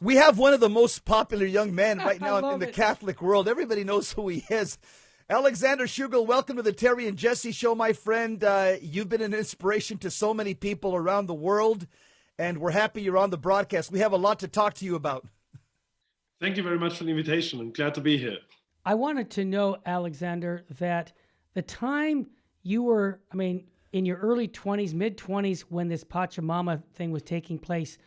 We have one of the most popular young men right now in the it. Catholic world. Everybody knows who he is. Alexander Tschugguel, welcome to the Terry and Jesse Show, my friend. You've been an inspiration to so many people around the world, and we're happy you're on the broadcast. We have a lot to talk to you about. Thank you very much for the invitation. I'm glad to be here. I wanted to know, Alexander, that the time you were, in your early 20s, mid-20s, when this Pachamama thing was taking place,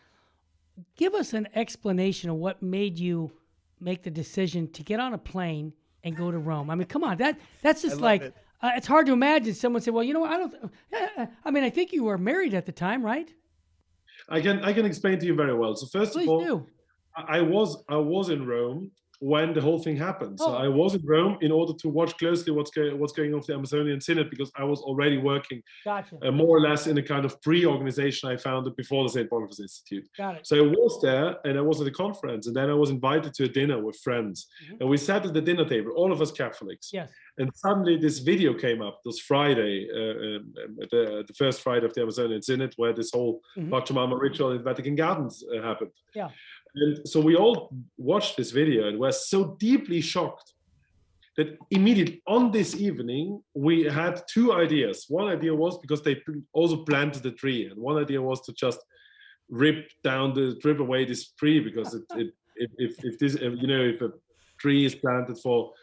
give us an explanation of what made you make the decision to get on a plane and go to Rome. I mean, come on, that's just like, it's hard to imagine someone say, well, you know what, I think you were married at the time, right? I can explain to you very well. So first Please of all, do. I was in Rome when the whole thing happened. So I was in Rome in order to watch closely what's going on with the Amazonian Synod, because I was already working more or less in a kind of pre-organization I founded before the St. Boniface Institute. Got it. So I was there, and I was at a conference, and then I was invited to a dinner with friends. And we sat at the dinner table, all of us Catholics. Yes. And suddenly this video came up. It was Friday, the first Friday of the Amazonian Synod, where this whole Pachamama ritual in Vatican Gardens happened. Yeah. And so we all watched this video and were so deeply shocked that immediately on this evening, we had two ideas. One idea was because they also planted a tree. And one idea was to just rip away this tree, because if a tree is planted for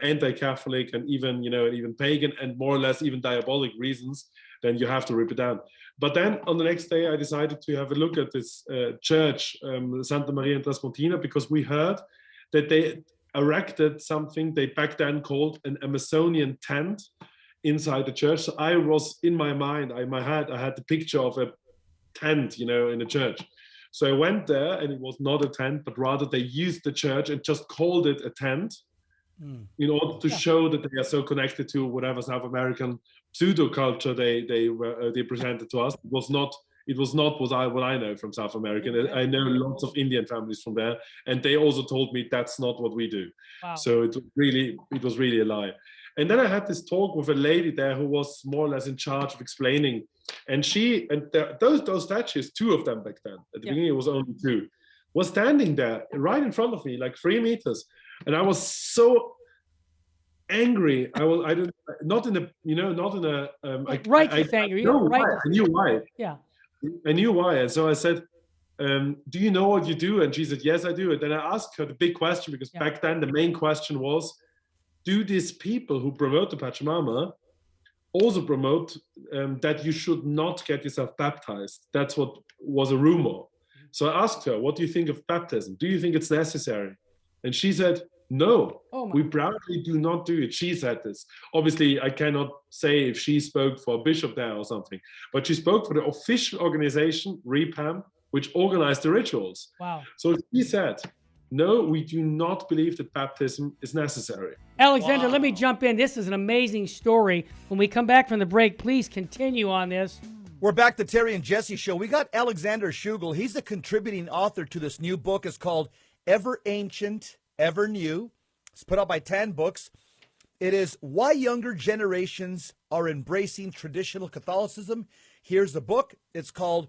anti-Catholic and even pagan and more or less even diabolic reasons, then you have to rip it down. But then on the next day, I decided to have a look at this church, Santa Maria in Traspontina, because we heard that they erected something they back then called an Amazonian tent inside the church. So I was, in my mind, I had the picture of a tent, in a church. So I went there, and it was not a tent, but rather they used the church and just called it a tent in order to show that they are so connected to whatever South American pseudo culture they presented to us. It was not what I know from South America. I know lots of Indian families from there, and they also told me that's not what we do. Wow. So it was really a lie. And then I had this talk with a lady there who was more or less in charge of explaining, and those statues, two of them back then. At the beginning, it was only two. Was standing there right in front of me, like 3 meters. And I was so angry. I didn't, not in a righteous anger. I knew why. Yeah. I knew why. And so I said, do you know what you do? And she said, yes, I do. And then I asked her the big question, because back then the main question was, do these people who promote the Pachamama also promote that you should not get yourself baptized? That's what was a rumor. So I asked her, what do you think of baptism? Do you think it's necessary? And she said, no, we proudly do not do it. She said this. Obviously, I cannot say if she spoke for a bishop there or something, but she spoke for the official organization, REPAM, which organized the rituals. Wow. So she said, no, we do not believe that baptism is necessary. Alexander, let me jump in. This is an amazing story. When we come back from the break, please continue on this. We're back to Terry and Jesse Show. We got Alexander Tschugguel. He's the contributing author to this new book. It's called Ever Ancient, Ever New. It's put out by 10 Books. It is Why Younger Generations Are Embracing Traditional Catholicism. Here's the book. It's called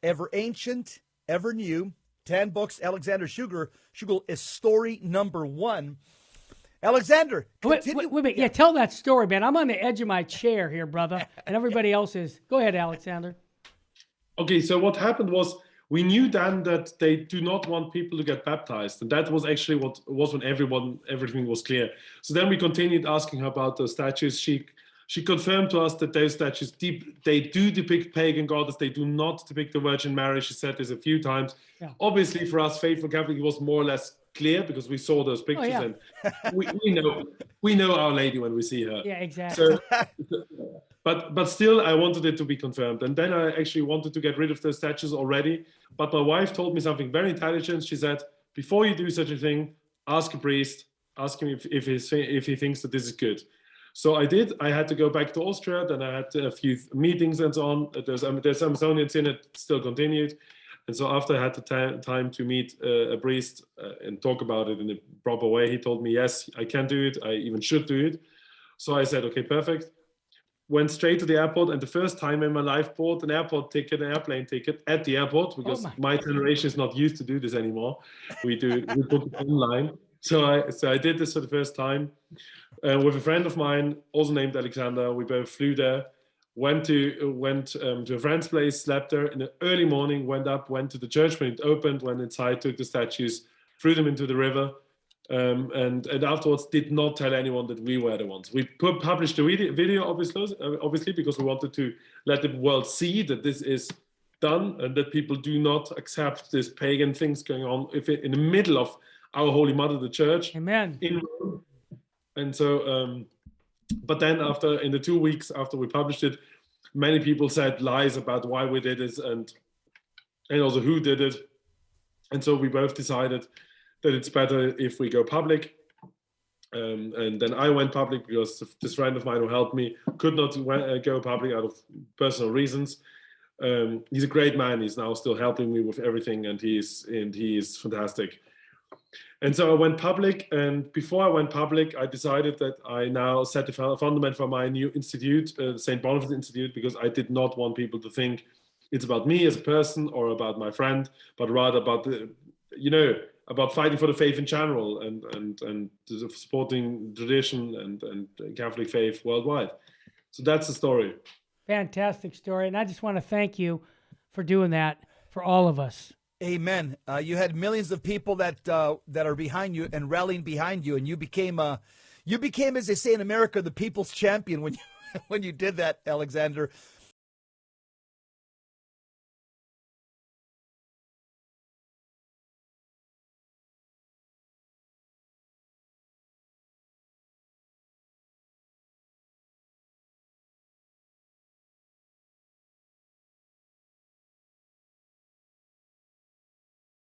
Ever Ancient, Ever New. 10 Books. Alexander Tschugguel is story number 1. Alexander, wait a minute. Yeah, tell that story, man. I'm on the edge of my chair here, brother, and everybody else is. Go ahead, Alexander. Okay, so what happened was, we knew then that they do not want people to get baptized. And that was actually what was when everything was clear. So then we continued asking her about those statues. She confirmed to us that those statues, they do depict pagan goddess. They do not depict the Virgin Mary. She said this a few times. Yeah. Obviously, for us faithful Catholic, it was more or less clear because we saw those pictures. And we know Our Lady when we see her. Yeah, exactly. So, but still, I wanted it to be confirmed. And then I actually wanted to get rid of those statues already. But my wife told me something very intelligent. She said, before you do such a thing, ask a priest, ask him if he thinks that this is good. So I did. I had to go back to Austria. Then I had a few meetings and so on. There's Amazonian Synod still continued. And so after I had the time to meet a priest and talk about it in a proper way, he told me, yes, I can do it. I even should do it. So I said, okay, perfect. went straight to the airport, and the first time in my life bought an airplane ticket at the airport, because my generation is not used to do this anymore. We book it online. So I did this for the first time with a friend of mine, also named Alexander. We both flew there, went to a friend's place, slept there in the early morning, went to the church when it opened, went inside, took the statues, threw them into the river. And afterwards did not tell anyone that we were the ones. We published the video, obviously, because we wanted to let the world see that this is done and that people do not accept this pagan things going on in the middle of our Holy Mother, the Church. Amen. In Rome. And so, but then in the 2 weeks after we published it, many people said lies about why we did it and also who did it. And so we both decided that it's better if we go public. And then I went public because this friend of mine who helped me could not go public out of personal reasons. He's a great man. He's now still helping me with everything, and he is fantastic. And so I went public, and before I went public, I decided that I now set the fundament for my new institute, St. Boniface Institute, because I did not want people to think it's about me as a person or about my friend, but rather about about fighting for the faith in general and supporting tradition and Catholic faith worldwide. So that's the story. Fantastic story. And I just want to thank you for doing that for all of us. Amen. You had millions of people that are behind you and rallying behind you, and you became, as they say in America, the people's champion when you did that, Alexander.